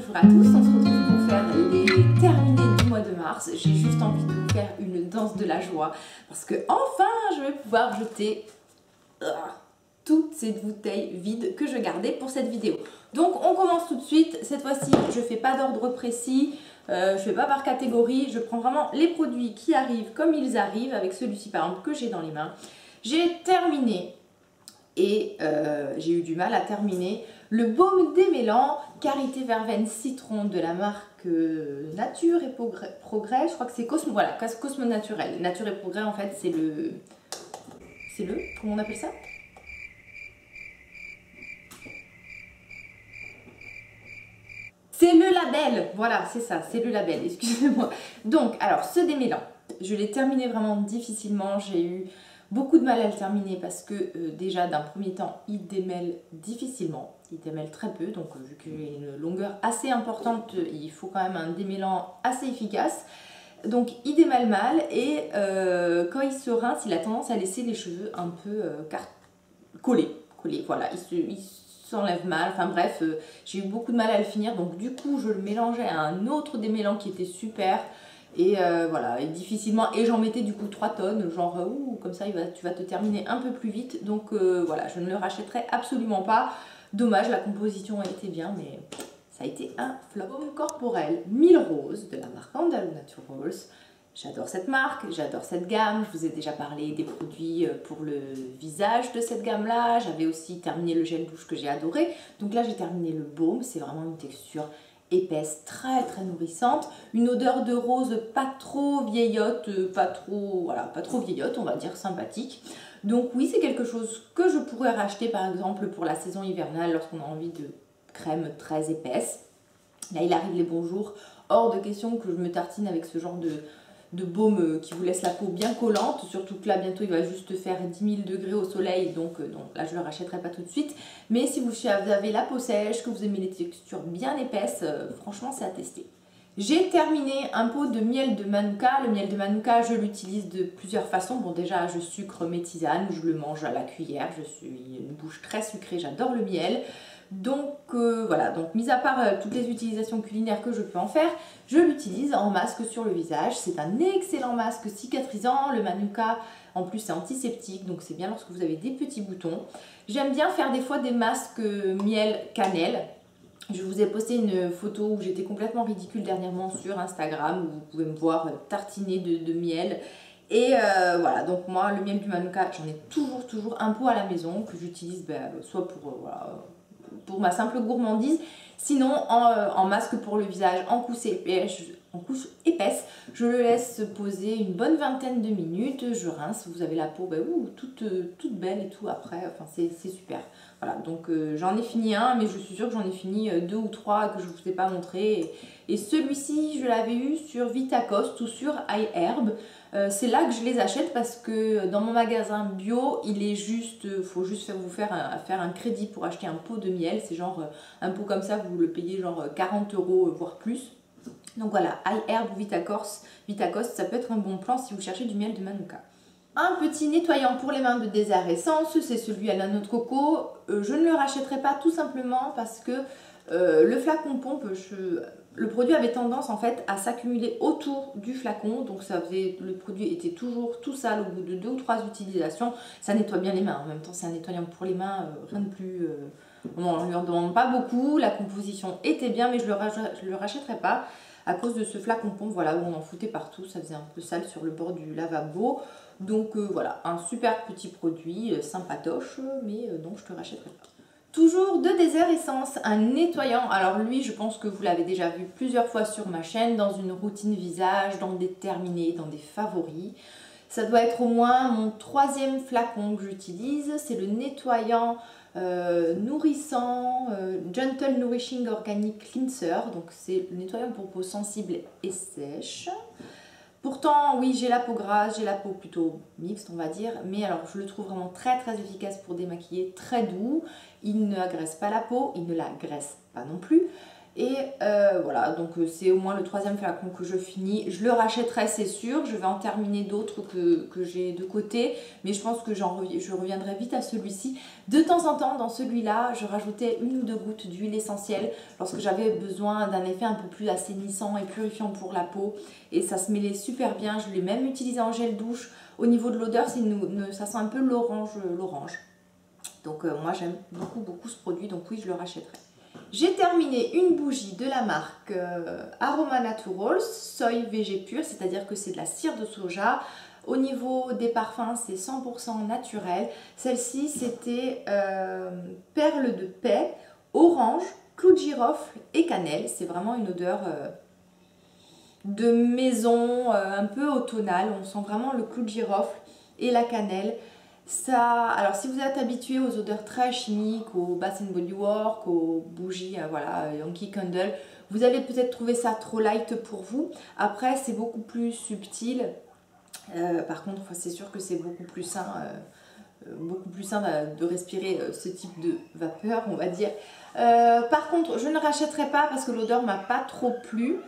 bonjour à tous, on se retrouve pour faire les terminés du mois de mars. J'ai juste envie de vous faire une danse de la joie parce que enfin je vais pouvoir jeter toutes ces bouteilles vides que je gardais pour cette vidéo. Donc on commence tout de suite. Cette fois-ci je ne fais pas d'ordre précis, je ne fais pas par catégorie, je prends vraiment les produits qui arrivent comme ils arrivent, avec celui-ci par exemple que j'ai dans les mains. J'ai terminé et j'ai eu du mal à terminer le baume démêlant Karité Verveine Citron de la marque Nature et Progrès. Je crois que c'est Cosmo, voilà, Cosmo Naturel. Nature et Progrès en fait c'est le... comment on appelle ça? C'est le label, voilà, c'est ça, c'est le label, excusez-moi. Donc, alors, ce démêlant, je l'ai terminé vraiment difficilement. J'ai eu beaucoup de mal à le terminer parce que déjà, d'un premier temps, il démêle difficilement. Il démêle très peu, donc vu qu'il a une longueur assez importante, il faut quand même un démêlant assez efficace. Donc, il démêle mal et quand il se rince, il a tendance à laisser les cheveux un peu collés. Voilà, il s'enlève mal, enfin bref, j'ai eu beaucoup de mal à le finir, donc du coup je le mélangeais à un autre démêlant qui était super, et voilà, et difficilement, et j'en mettais du coup 3 tonnes, genre comme ça tu vas te terminer un peu plus vite, donc voilà, je ne le rachèterai absolument pas. Dommage, la composition a été bien, mais ça a été un flop. Baume corporel 1000 roses de la marque Andalou Naturals. J'adore cette marque, j'adore cette gamme, je vous ai déjà parlé des produits pour le visage de cette gamme-là, j'avais aussi terminé le gel douche que j'ai adoré, donc là j'ai terminé le baume, c'est vraiment une texture épaisse, très très nourrissante, une odeur de rose pas trop vieillotte, pas trop vieillotte, on va dire sympathique. Donc oui, c'est quelque chose que je pourrais racheter par exemple pour la saison hivernale lorsqu'on a envie de crème très épaisse. Là il arrive les bons jours, hors de question que je me tartine avec ce genre de baume qui vous laisse la peau bien collante, surtout que là bientôt il va juste faire 10 000 degrés au soleil, donc là je ne le rachèterai pas tout de suite, mais si vous avez la peau sèche, que vous aimez les textures bien épaisses, franchement c'est à tester. J'ai terminé un pot de miel de Manuka. Le miel de Manuka, je l'utilise de plusieurs façons. Bon, déjà, je sucre mes tisanes, je le mange à la cuillère. Je suis une bouche très sucrée, j'adore le miel. Donc voilà, donc mis à part toutes les utilisations culinaires que je peux en faire, je l'utilise en masque sur le visage. C'est un excellent masque cicatrisant. Le Manuka, en plus, c'est antiseptique, donc c'est bien lorsque vous avez des petits boutons. J'aime bien faire des fois des masques miel cannelle. Je vous ai posté une photo où j'étais complètement ridicule dernièrement sur Instagram, où vous pouvez me voir tartiner de miel. Et voilà, donc moi, le miel du Manuka, j'en ai toujours un pot à la maison que j'utilise soit pour ma simple gourmandise, sinon en masque pour le visage, en couche épaisse, je le laisse poser une bonne vingtaine de minutes, je rince, vous avez la peau toute belle et tout après, enfin c'est super. Voilà, donc j'en ai fini un, mais je suis sûre que j'en ai fini 2 ou 3 que je ne vous ai pas montré. Et celui-ci, je l'avais eu sur Vitacoste ou sur iHerb. C'est là que je les achète parce que dans mon magasin bio, il est juste, faut juste vous faire un crédit pour acheter un pot de miel. C'est genre un pot comme ça, vous le payez genre 40 €, voire plus. Donc voilà, iHerb ou Vitacoste, ça peut être un bon plan si vous cherchez du miel de Manuka. Un petit nettoyant pour les mains de Désert Essence, c'est celui à la noix de coco. Je ne le rachèterai pas tout simplement parce que le flacon pompe, le produit avait tendance en fait à s'accumuler autour du flacon, donc le produit était toujours tout sale au bout de 2 ou 3 utilisations. Ça nettoie bien les mains, en même temps c'est un nettoyant pour les mains, rien de plus... on ne lui en demande pas beaucoup, la composition était bien, mais je le rachèterai pas à cause de ce flacon pompe, voilà, où on en foutait partout, ça faisait un peu sale sur le bord du lavabo. Donc voilà, un super petit produit, sympatoche, mais non, je ne te rachèterai pas. Toujours de Désert Essence, un nettoyant. Alors lui, je pense que vous l'avez déjà vu plusieurs fois sur ma chaîne, dans une routine visage, dans des terminés, dans des favoris. Ça doit être au moins mon 3e flacon que j'utilise. C'est le nettoyant nourrissant, Gentle Nourishing Organic Cleanser. Donc c'est le nettoyant pour peau sensible et sèche. Pourtant, oui, j'ai la peau grasse, j'ai la peau plutôt mixte, on va dire, mais alors je le trouve vraiment très efficace pour démaquiller, très doux. Il ne agresse pas la peau, il ne la graisse pas non plus. Et voilà, donc c'est au moins le 3e flacon que je finis. Je le rachèterai, c'est sûr. Je vais en terminer d'autres que j'ai de côté. Mais je pense que je reviendrai vite à celui-ci. De temps en temps, dans celui-là, je rajoutais 1 ou 2 gouttes d'huile essentielle lorsque j'avais besoin d'un effet un peu plus assainissant et purifiant pour la peau. Et ça se mêlait super bien. Je l'ai même utilisé en gel douche. Au niveau de l'odeur, ça sent un peu l'orange. Donc moi, j'aime beaucoup ce produit. Donc oui, je le rachèterai. J'ai terminé une bougie de la marque Aroma Naturals, soy végé pur, c'est-à-dire que c'est de la cire de soja. Au niveau des parfums, c'est 100% naturel. Celle-ci, c'était perle de paix, orange, clou de girofle et cannelle. C'est vraiment une odeur de maison, un peu automnale. On sent vraiment le clou de girofle et la cannelle. Ça, alors si vous êtes habitué aux odeurs très chimiques, aux Bath & Body Works, aux bougies, voilà, Yankee Candle, vous allez peut-être trouver ça trop light pour vous. Après, c'est beaucoup plus subtil. Par contre, c'est sûr que c'est beaucoup plus sain de respirer ce type de vapeur, on va dire. Par contre, je ne rachèterai pas parce que l'odeur m'a pas trop plu.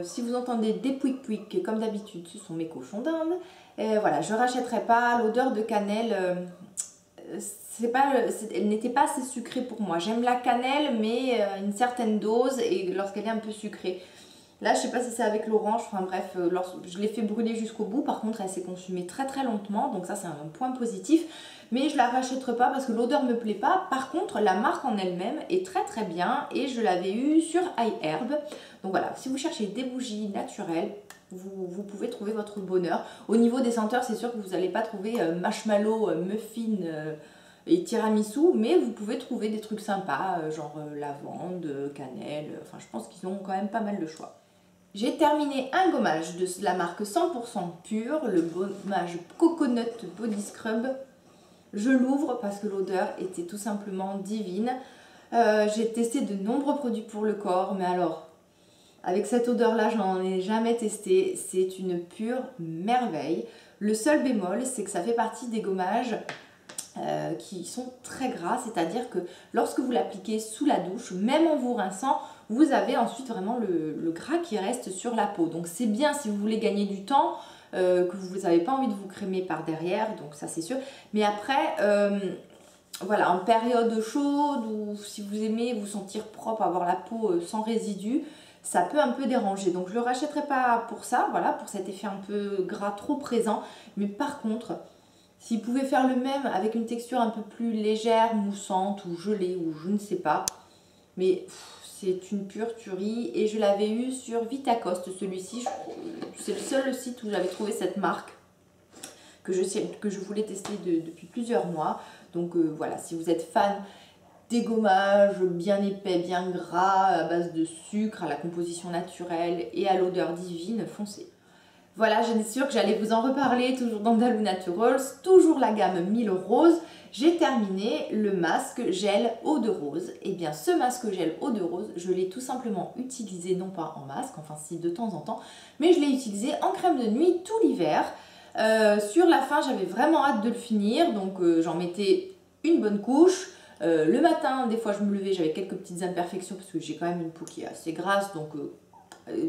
Si vous entendez des pouic-pouic, comme d'habitude, ce sont mes cochons d'Inde. Voilà, je ne rachèterai pas. L'odeur de cannelle, elle n'était pas assez sucrée pour moi. J'aime la cannelle, mais une certaine dose et lorsqu'elle est un peu sucrée. Là, je ne sais pas si c'est avec l'orange, enfin bref, je l'ai fait brûler jusqu'au bout. Par contre, elle s'est consumée très lentement, donc ça c'est un point positif. Mais je ne la rachèterai pas parce que l'odeur ne me plaît pas. Par contre, la marque en elle-même est très bien et je l'avais eue sur iHerb. Donc voilà, si vous cherchez des bougies naturelles, vous pouvez trouver votre bonheur. Au niveau des senteurs, c'est sûr que vous n'allez pas trouver marshmallow, muffin et tiramisu, mais vous pouvez trouver des trucs sympas, genre lavande, cannelle. Enfin, je pense qu'ils ont quand même pas mal de choix. J'ai terminé un gommage de la marque 100% pur, le gommage Coconut Body Scrub. Je l'ouvre parce que l'odeur était tout simplement divine. J'ai testé de nombreux produits pour le corps, mais alors, avec cette odeur-là, je n'en ai jamais testé. C'est une pure merveille. Le seul bémol, c'est que ça fait partie des gommages qui sont très gras, c'est-à-dire que lorsque vous l'appliquez sous la douche, même en vous rinçant, vous avez ensuite vraiment le gras qui reste sur la peau. Donc c'est bien si vous voulez gagner du temps, que vous n'avez pas envie de vous crémer par derrière, donc ça c'est sûr. Mais après, voilà, en période chaude ou si vous aimez vous sentir propre, avoir la peau sans résidus, ça peut un peu déranger. Donc je ne le rachèterai pas pour ça, voilà, pour cet effet un peu gras trop présent. Mais par contre, s'il pouvait faire le même avec une texture un peu plus légère, moussante ou gelée ou je ne sais pas, mais c'est une pure tuerie et je l'avais eu sur Vitacoste celui-ci. C'est le seul site où j'avais trouvé cette marque que je voulais tester depuis plusieurs mois. Donc voilà, si vous êtes fan des gommages bien épais, bien gras, à base de sucre, à la composition naturelle et à l'odeur divine, foncez. Voilà, j'étais sûre que j'allais vous en reparler, toujours dans Dalou Naturals, toujours la gamme 1000 rose. J'ai terminé le masque gel eau de rose. Et bien ce masque gel eau de rose, je l'ai tout simplement utilisé, non pas en masque, enfin si de temps en temps, mais je l'ai utilisé en crème de nuit tout l'hiver. Sur la fin, j'avais vraiment hâte de le finir, donc j'en mettais une bonne couche. Le matin, des fois je me levais, j'avais quelques petites imperfections parce que j'ai quand même une peau qui est assez grasse, donc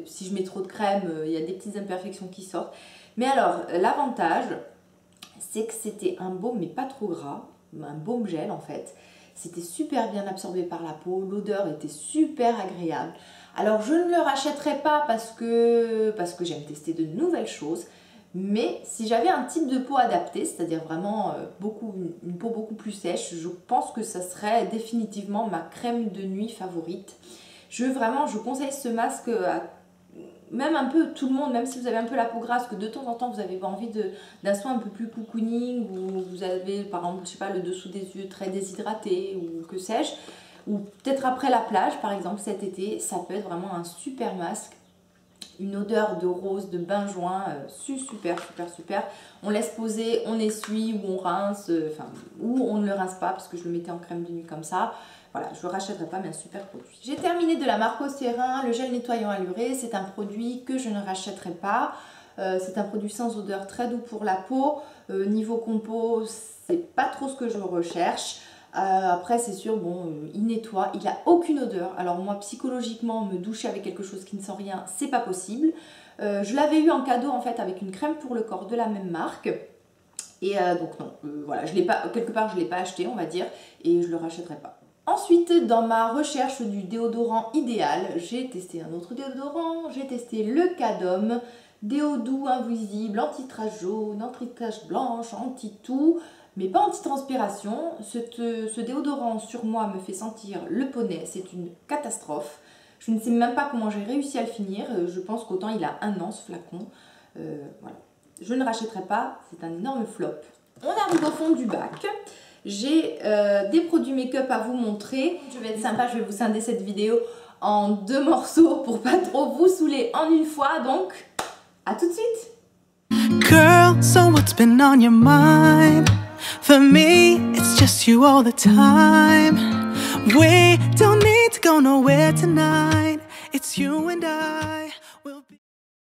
si je mets trop de crème, il y a des petites imperfections qui sortent. Mais alors, l'avantage, c'est que c'était un baume, mais pas trop gras, un baume gel en fait. C'était super bien absorbé par la peau, l'odeur était super agréable. Alors, je ne le rachèterai pas parce que j'aime tester de nouvelles choses. Mais si j'avais un type de peau adapté, c'est-à-dire vraiment une peau beaucoup plus sèche, je pense que ça serait définitivement ma crème de nuit favorite. Je conseille ce masque à même un peu tout le monde, même si vous avez un peu la peau grasse, que de temps en temps vous avez envie d'un soin un peu plus cocooning, ou vous avez par exemple, je sais pas, le dessous des yeux très déshydraté, ou que sais-je, ou peut-être après la plage par exemple cet été, ça peut être vraiment un super masque. Une odeur de rose, de bain-joint, super. On laisse poser, on essuie ou on rince, ou on ne le rince pas parce que je le mettais en crème de nuit comme ça. Voilà, je ne le rachèterai pas, mais un super produit. J'ai terminé de la marque Océrin, le gel nettoyant alluré. C'est un produit que je ne rachèterai pas. C'est un produit sans odeur, très doux pour la peau. Niveau compo, c'est pas trop ce que je recherche. Après c'est sûr, bon, il nettoie, il a aucune odeur. Alors moi psychologiquement me doucher avec quelque chose qui ne sent rien, c'est pas possible. Je l'avais eu en cadeau en fait avec une crème pour le corps de la même marque. Et donc non, voilà, je l'ai pas, quelque part je l'ai pas acheté on va dire, et je le rachèterai pas. Ensuite, dans ma recherche du déodorant idéal, j'ai testé un autre déodorant, j'ai testé le Cadom, déo doux invisible, anti-tache jaune, anti-tache blanche, anti-tout, mais pas anti-transpiration. Ce déodorant sur moi me fait sentir le poney, c'est une catastrophe. Je ne sais même pas comment j'ai réussi à le finir, je pense qu'autant il a 1 an ce flacon, voilà. Je ne rachèterai pas, c'est un énorme flop. On arrive au fond du bac. J'ai des produits make-up à vous montrer. Je vais être sympa, je vais vous scinder cette vidéo en 2 morceaux pour pas trop vous saouler en une fois. Donc, à tout de suite. Girl, so what's been on your mind? For me, it's just you all the time. We don't need to go nowhere tonight. It's you and I.